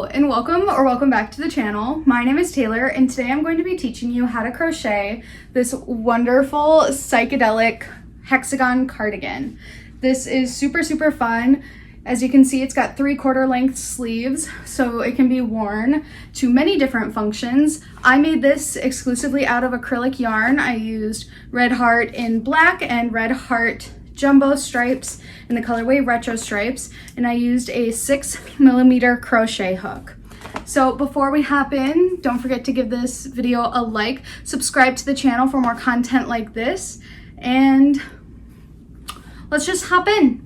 Hello and welcome back to the channel. My name is Taylor and today I'm going to be teaching you how to crochet this wonderful psychedelic hexagon cardigan. This is super fun. As you can see, it's got 3/4 length sleeves, so it can be worn to many different functions. I made this exclusively out of acrylic yarn. I used Red Heart in black and Red Heart jumbo stripes in the colorway retro stripes, and I used a 6mm crochet hook. So before we hop in, don't forget to give this video a like, subscribe to the channel for more content like this, and let's just hop in.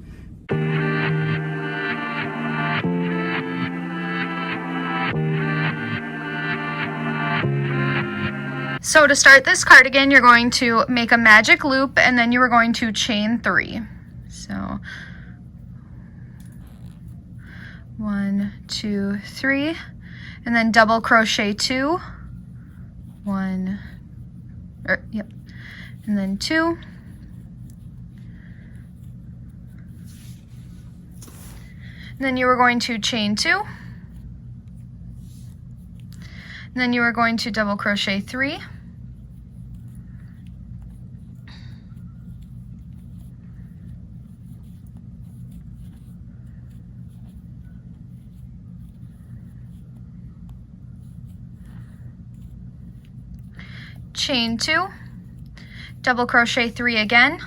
So to start this cardigan, you're going to make a magic loop and then you are going to chain 3. So 1, 2, 3, and then double crochet 2, 1, and then 2, and then you are going to chain 2, and then you are going to double crochet 3, chain 2, double crochet 3 again,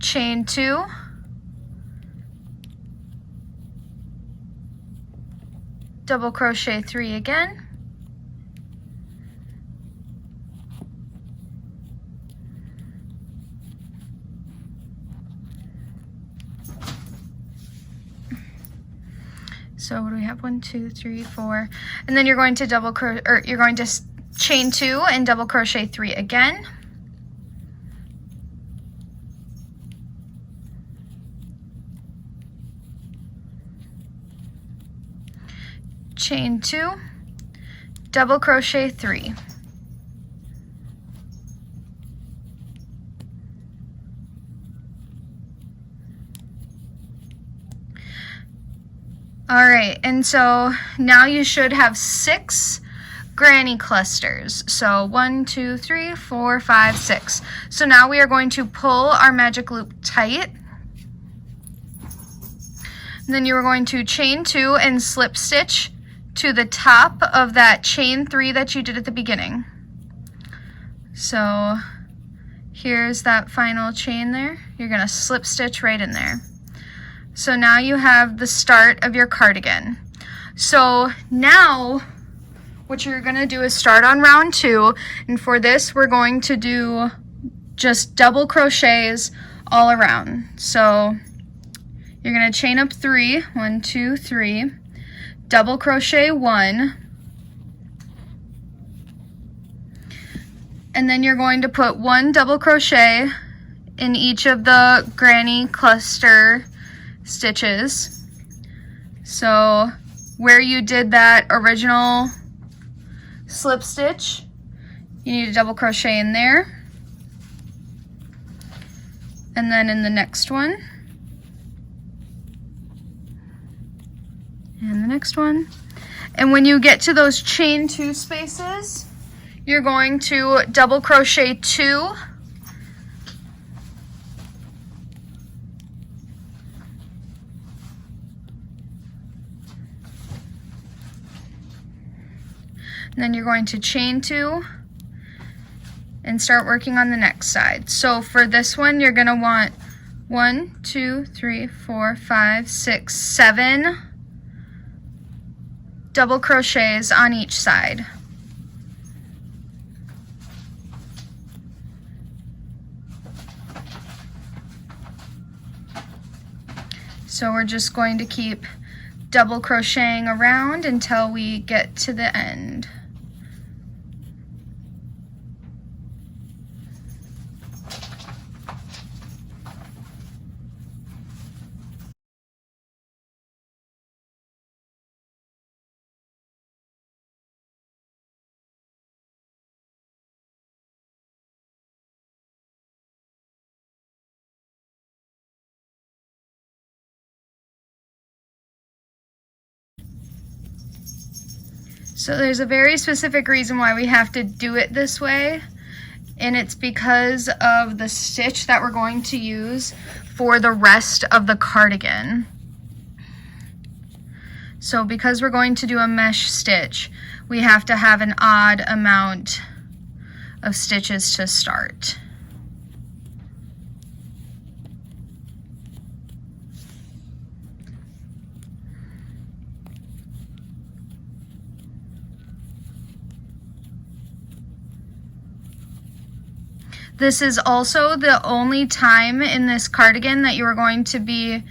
chain 2, double crochet 3 again, so what do we have? 1, 2, 3, 4, and then you're going to chain 2 and double crochet 3 again, chain 2, double crochet 3, all right, and so now you should have 6 granny clusters. So 1, 2, 3, 4, 5, 6. So now we are going to pull our magic loop tight. And then you are going to chain 2 and slip stitch to the top of that chain 3 that you did at the beginning. So here's that final chain there. You're going to slip stitch right in there. So now you have the start of your cardigan. So now what you're going to do is start on round 2, and for this we're going to do just double crochets all around. So you're going to chain up 3, 1, 2, 3, double crochet 1, and then you're going to put 1 double crochet in each of the granny cluster stitches. So where you did that original slip stitch, you need to double crochet in there, and then in the next one, and the next one. And when you get to those chain 2 spaces, you're going to double crochet 2, and then you're going to chain 2 and start working on the next side. So for this one, you're going to want 1, 2, 3, 4, 5, 6, 7 double crochets on each side. So we're just going to keep double crocheting around until we get to the end. So there's a very specific reason why we have to do it this way, and it's because of the stitch that we're going to use for the rest of the cardigan. So because we're going to do a mesh stitch, we have to have an odd amount of stitches to start. This is also the only time in this cardigan that you are going to be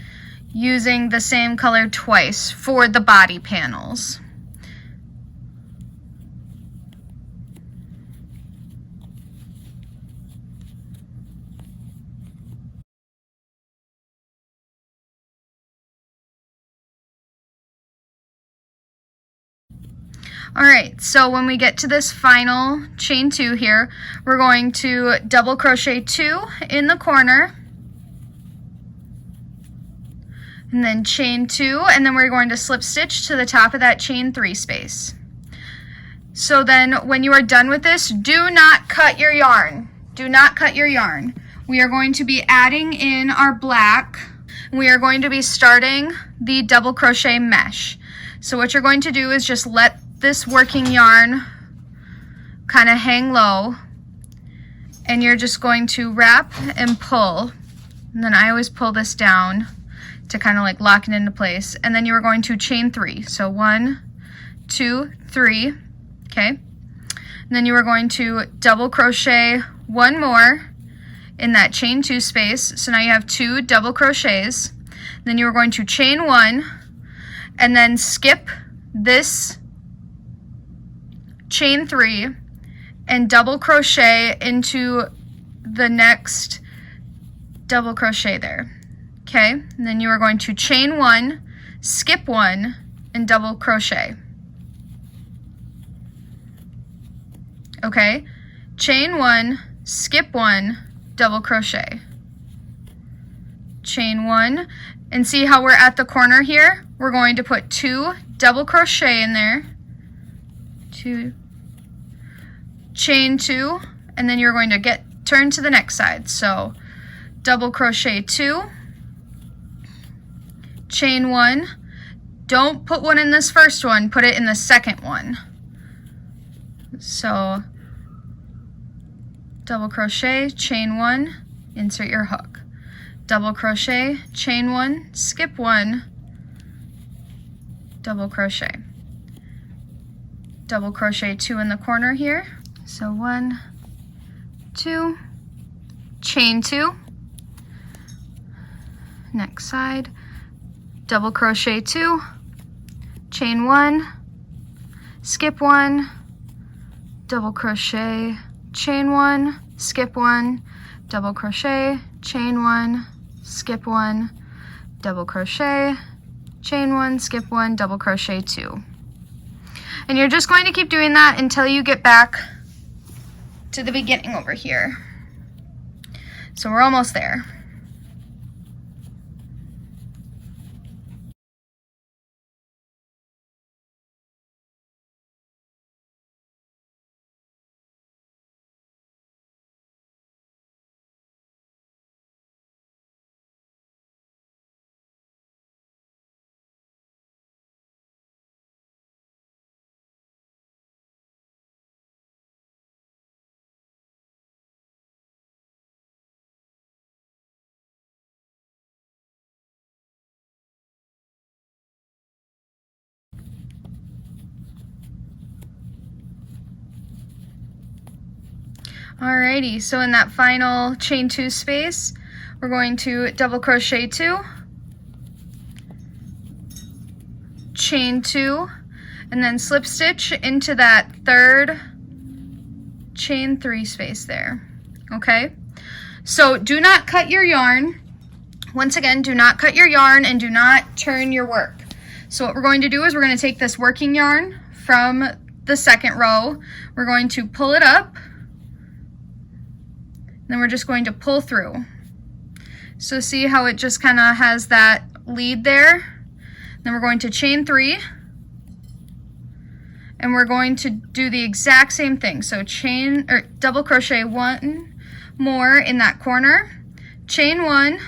using the same color twice for the body panels. Alright, so when we get to this final chain 2 here, we're going to double crochet 2 in the corner, and then chain 2, and then we're going to slip stitch to the top of that chain 3 space. So then when you are done with this, do not cut your yarn. Do not cut your yarn. We are going to be adding in our black. We are going to be starting the double crochet mesh. So what you're going to do is just let this working yarn kind of hang low, and you're just going to wrap and pull, and then I always pull this down to kind of like lock it into place, and then you are going to chain 3. So 1, 2, 3, okay, and then you are going to double crochet 1 more in that chain 2 space. So now you have 2 double crochets. Then you are going to chain 1 and then skip this chain 3 and double crochet into the next double crochet there. Okay, and then you are going to chain 1, skip 1, and double crochet. Okay, chain 1, skip 1, double crochet. Chain 1, and see how we're at the corner here? We're going to put 2 double crochet in there. 2, chain 2, and then you're going to turn to the next side. So double crochet 2, chain 1, don't put 1 in this first one, put it in the second one. So double crochet, chain 1, insert your hook. Double crochet, chain 1, skip 1, double crochet. Double crochet 2 in the corner here. So 1, 2, chain 2, next side, double crochet 2, chain 1, skip 1, double crochet, chain 1, skip 1, double crochet, chain 1, skip 1, double crochet, chain 1, skip 1, double crochet 2. And you're just going to keep doing that until you get back to the beginning over here. So we're almost there. Alrighty, so in that final chain 2 space, we're going to double crochet 2, chain 2, and then slip stitch into that third chain 3 space there. Okay, so do not cut your yarn. Once again, do not cut your yarn and do not turn your work. So what we're going to do is we're going to take this working yarn from the second row, we're going to pull it up, then we're just going to pull through. So see how it just kind of has that lead there? Then we're going to chain 3, and we're going to do the exact same thing. So chain or double crochet one more in that corner, chain one,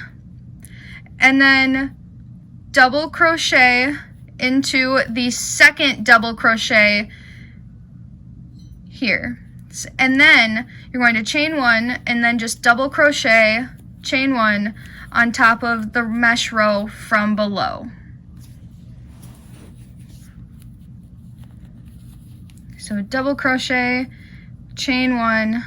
and then double crochet into the second double crochet here. And then you're going to chain one and then just double crochet, chain one on top of the mesh row from below. So double crochet, chain one,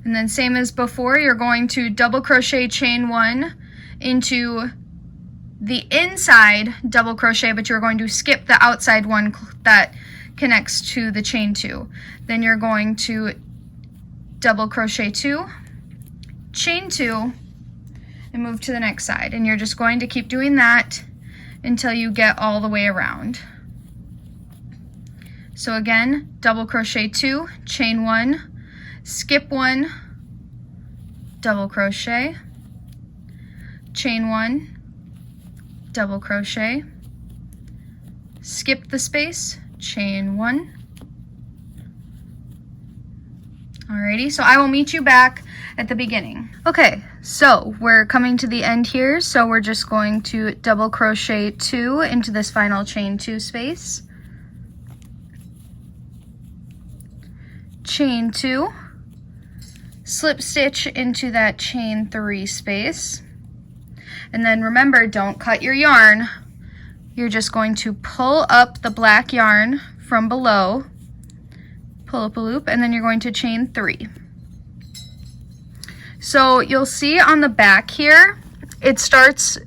and then same as before, you're going to double crochet, chain one into the inside double crochet, but you're going to skip the outside one that connects to the chain two. Then you're going to double crochet two, chain two, and move to the next side. And you're just going to keep doing that until you get all the way around. So again, double crochet two, chain one, skip one, double crochet, chain one, double crochet, skip the space, chain one. Alrighty, so I will meet you back at the beginning. Okay, so we're coming to the end here, so we're just going to double crochet two into this final chain two space, chain two, slip stitch into that chain three space, and then remember, don't cut your yarn. You're just going to pull up the black yarn from below, pull up a loop, and then you're going to chain three. So you'll see on the back here, it starts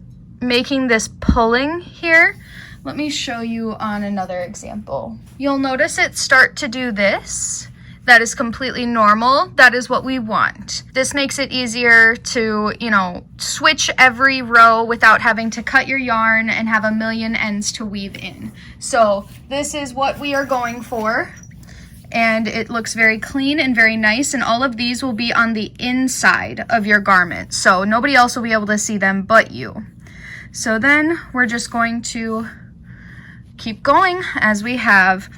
making this pulling here. Let me show you on another example. You'll notice it start to do this. That is completely normal. That is what we want. This makes it easier to, switch every row without having to cut your yarn and have a million ends to weave in. So this is what we are going for. And it looks very clean and very nice, and all of these will be on the inside of your garment. So nobody else will be able to see them but you. So then we're just going to keep going as we have.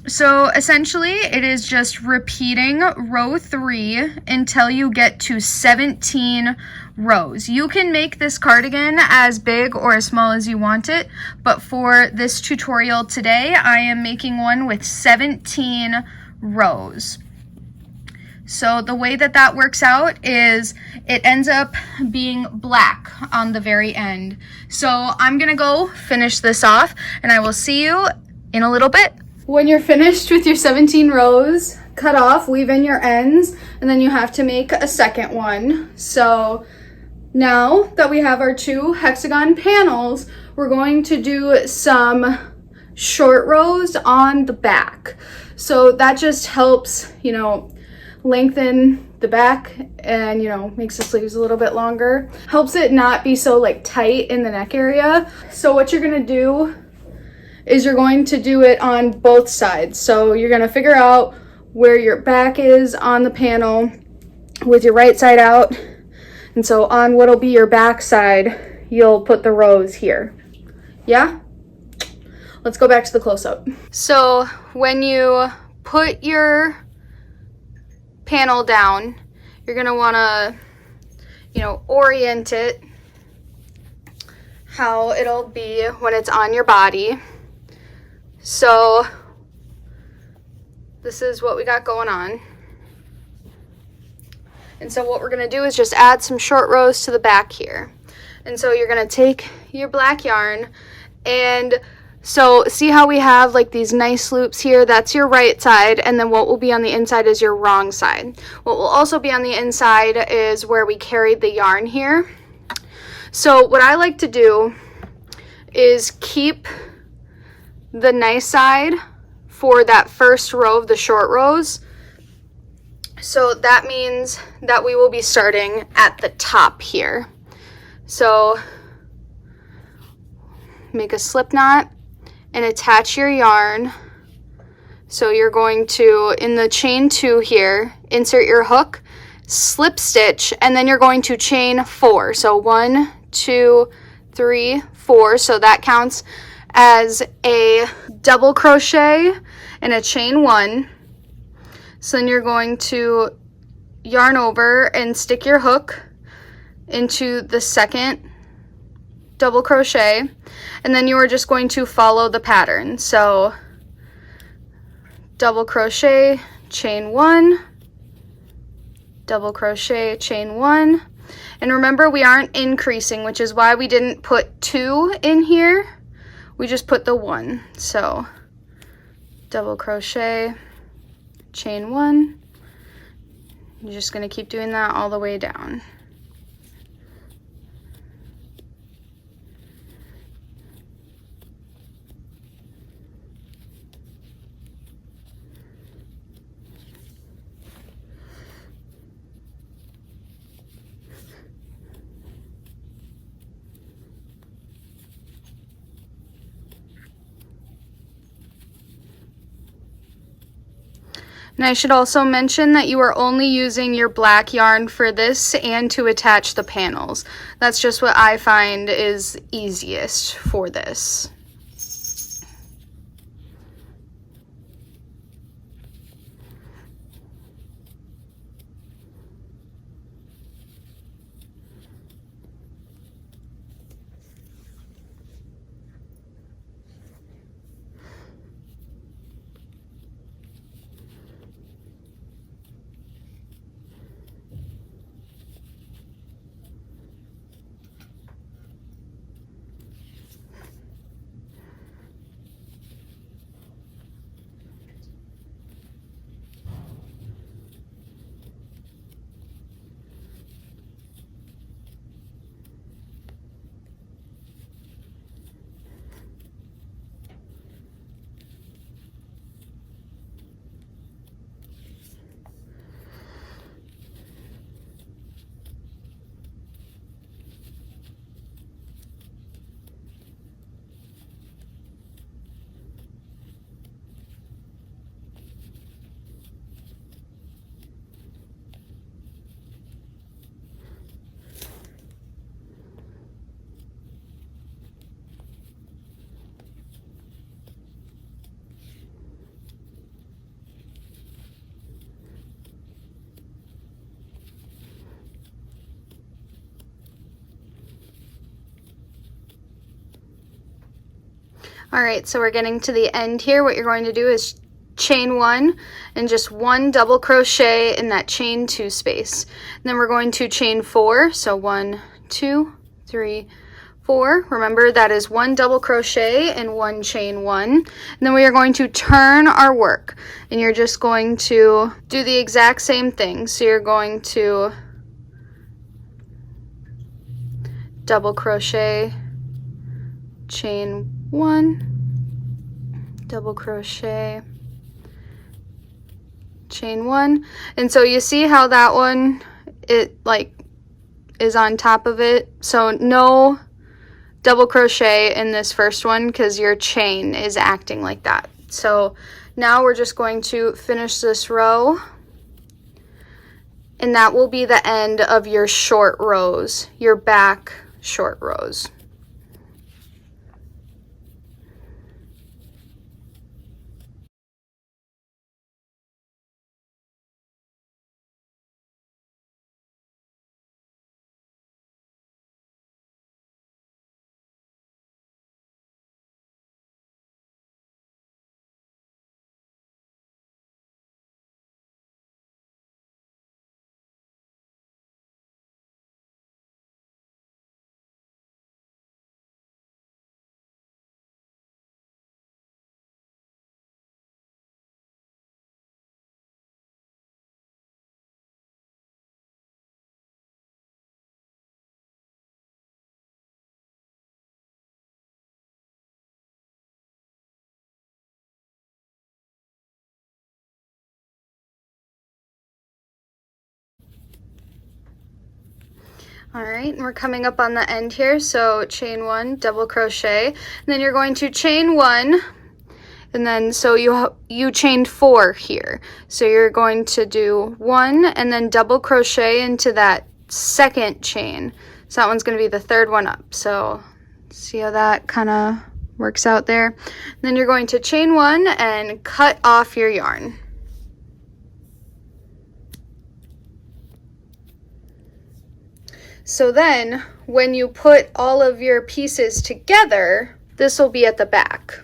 So essentially it is just repeating row 3 until you get to 17 rows. You can make this cardigan as big or as small as you want it, but for this tutorial today, I am making one with 17 rows. So the way that that works out is it ends up being black on the very end. So I'm gonna go finish this off and I will see you in a little bit. When you're finished with your 17 rows, cut off, weave in your ends, and then you have to make a second one. So now that we have our 2 hexagon panels, we're going to do some short rows on the back. So that just helps, lengthen the back and, makes the sleeves a little bit longer. Helps it not be so tight in the neck area. So what you're gonna do is you're going to do it on both sides. So you're gonna figure out where your back is on the panel with your right side out. And so on what'll be your back side, you'll put the rows here. Yeah? Let's go back to the close-up. So when you put your panel down, you're gonna wanna, orient it how it'll be when it's on your body. So this is what we got going on. And so what we're gonna do is just add some short rows to the back here. And so you're gonna take your black yarn, and so see how we have these nice loops here? That's your right side, and then what will be on the inside is your wrong side. What will also be on the inside is where we carried the yarn here. So what I like to do is keep the nice side for that first row of the short rows. So that means that we will be starting at the top here. So make a slip knot and attach your yarn. So you're going to, in the chain 2 here, insert your hook, slip stitch, and then you're going to chain 4. So 1, 2, 3, 4. So that counts as a double crochet and a chain 1. So then you're going to yarn over and stick your hook into the second double crochet, and then you are just going to follow the pattern. So double crochet, chain 1, double crochet, chain 1, and remember we aren't increasing, which is why we didn't put 2 in here. We just put the 1. So double crochet, chain 1. You're just going to keep doing that all the way down. And I should also mention that you are only using your black yarn for this and to attach the panels. That's just what I find is easiest for this. Alright, so we're getting to the end here. What you're going to do is chain 1 and just 1 double crochet in that chain 2 space. And then we're going to chain 4, so 1, 2, 3, 4. Remember that is 1 double crochet and 1 chain 1. And then we are going to turn our work, and you're just going to do the exact same thing. So you're going to double crochet, chain 1, double crochet, chain 1. And so you see how that one, it like is on top of it, so no double crochet in this first one because your chain is acting like that. So now we're just going to finish this row, and that will be the end of your short rows, your back short rows. Alright, and we're coming up on the end here, so chain 1, double crochet, and then you're going to chain 1, and then so you chained 4 here, so you're going to do 1 and then double crochet into that second chain. So that one's going to be the third one up. So see how that kind of works out there. Then you're going to chain 1 and cut off your yarn. So then when you put all of your pieces together, this will be at the back.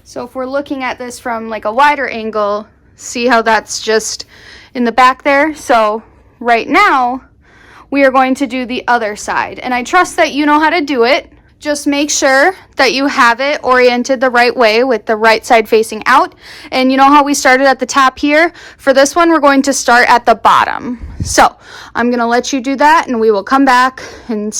So if we're looking at this from like a wider angle, see how that's just in the back there? So right now, we are going to do the other side. And I trust that you know how to do it. Just make sure that you have it oriented the right way with the right side facing out. And you know how we started at the top here? For this one, we're going to start at the bottom. So I'm gonna let you do that and we will come back and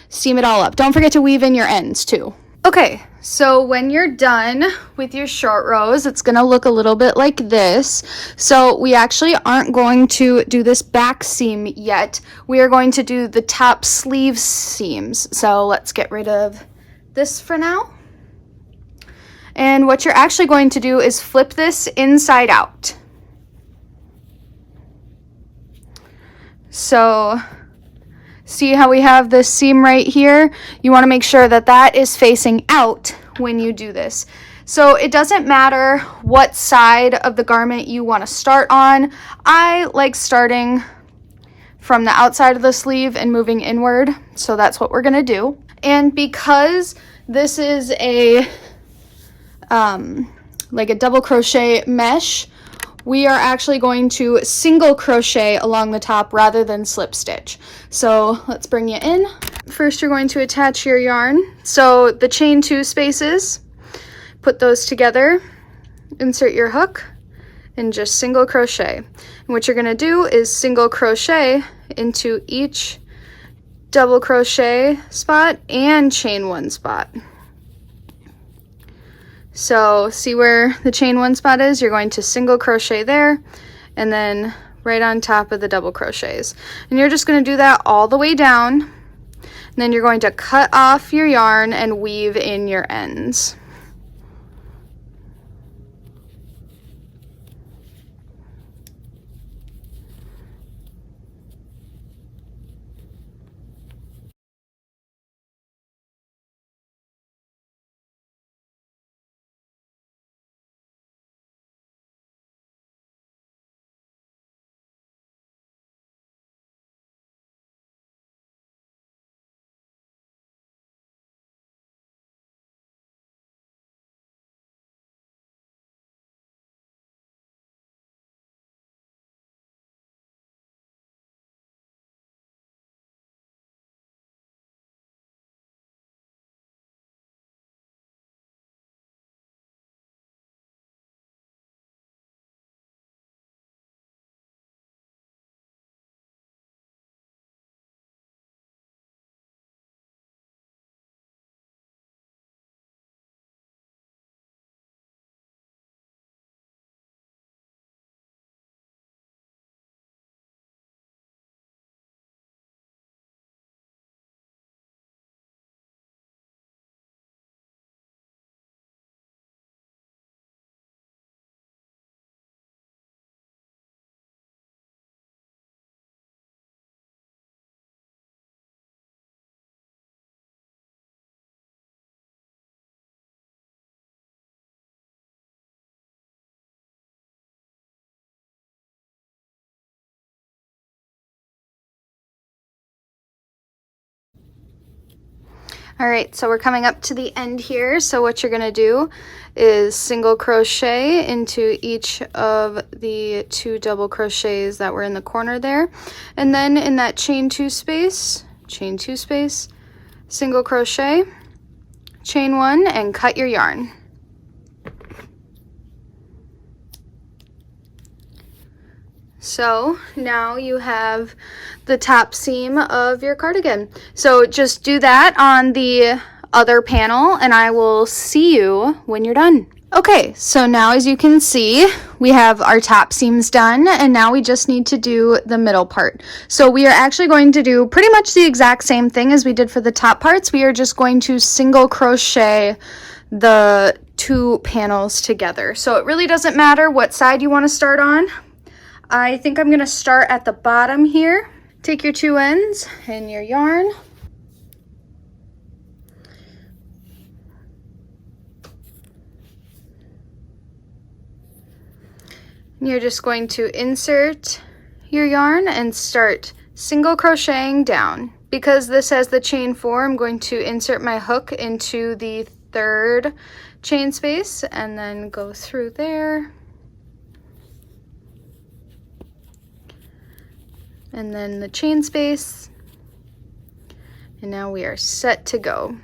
seam it all up. Don't forget to weave in your ends too. Okay, so when you're done with your short rows, it's gonna look a little bit like this. So we actually aren't going to do this back seam yet. We are going to do the top sleeve seams. So let's get rid of this for now. And what you're actually going to do is flip this inside out. So see how we have this seam right here? You want to make sure that that is facing out when you do this. So it doesn't matter what side of the garment you want to start on. I like starting from the outside of the sleeve and moving inward. So that's what we're going to do. And because this is a like a double crochet mesh, we are actually going to single crochet along the top rather than slip stitch. So let's bring you in. First, you're going to attach your yarn. So the chain 2 spaces, put those together, insert your hook, and just single crochet. And what you're gonna do is single crochet into each double crochet spot and chain 1 spot. So see where the chain 1 spot is? You're going to single crochet there and then right on top of the double crochets. And you're just going to do that all the way down. And then you're going to cut off your yarn and weave in your ends. All right, so we're coming up to the end here. So what you're gonna do is single crochet into each of the 2 double crochets that were in the corner there. And then in that chain 2 space, single crochet, chain 1, and cut your yarn. So now you have the top seam of your cardigan. So just do that on the other panel and I will see you when you're done. Okay, so now as you can see, we have our top seams done and now we just need to do the middle part. So we are actually going to do pretty much the exact same thing as we did for the top parts. We are just going to single crochet the 2 panels together. So it really doesn't matter what side you want to start on. I think I'm going to start at the bottom here. Take your 2 ends and your yarn. You're just going to insert your yarn and start single crocheting down. Because this has the chain 4, I'm going to insert my hook into the 3rd chain space and then go through there. And then the chain space. And now we are set to go.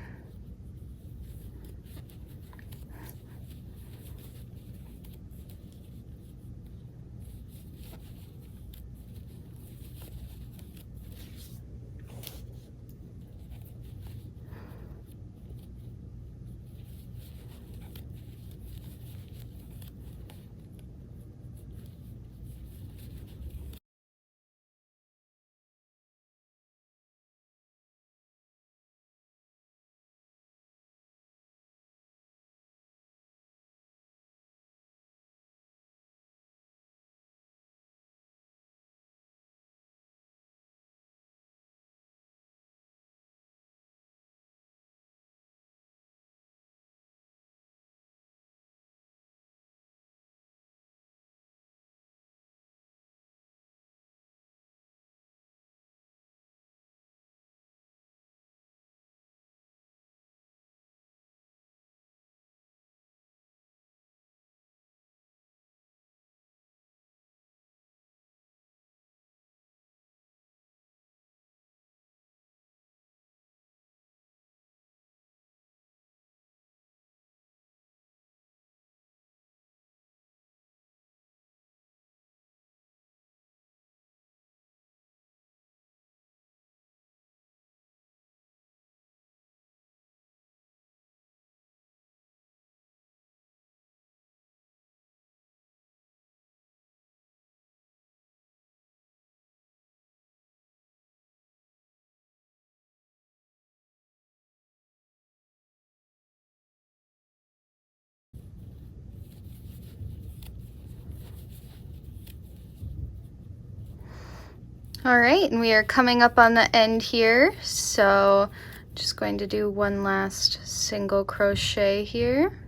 All right, and we are coming up on the end here, so just going to do one last single crochet here.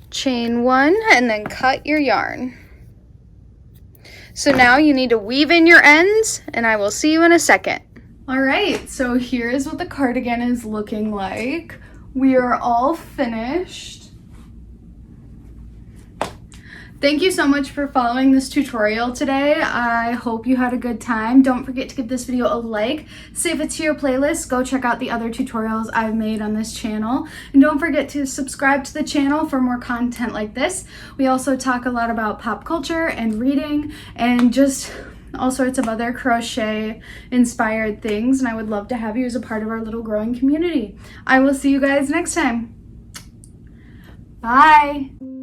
Chain 1 and then cut your yarn. So now you need to weave in your ends, and I will see you in a second. All right, so here is what the cardigan is looking like. We are all finished. Thank you so much for following this tutorial today. I hope you had a good time. Don't forget to give this video a like, save it to your playlist, go check out the other tutorials I've made on this channel, and don't forget to subscribe to the channel for more content like this. We also talk a lot about pop culture and reading and just all sorts of other crochet inspired things, and I would love to have you as a part of our little growing community. I will see you guys next time. Bye!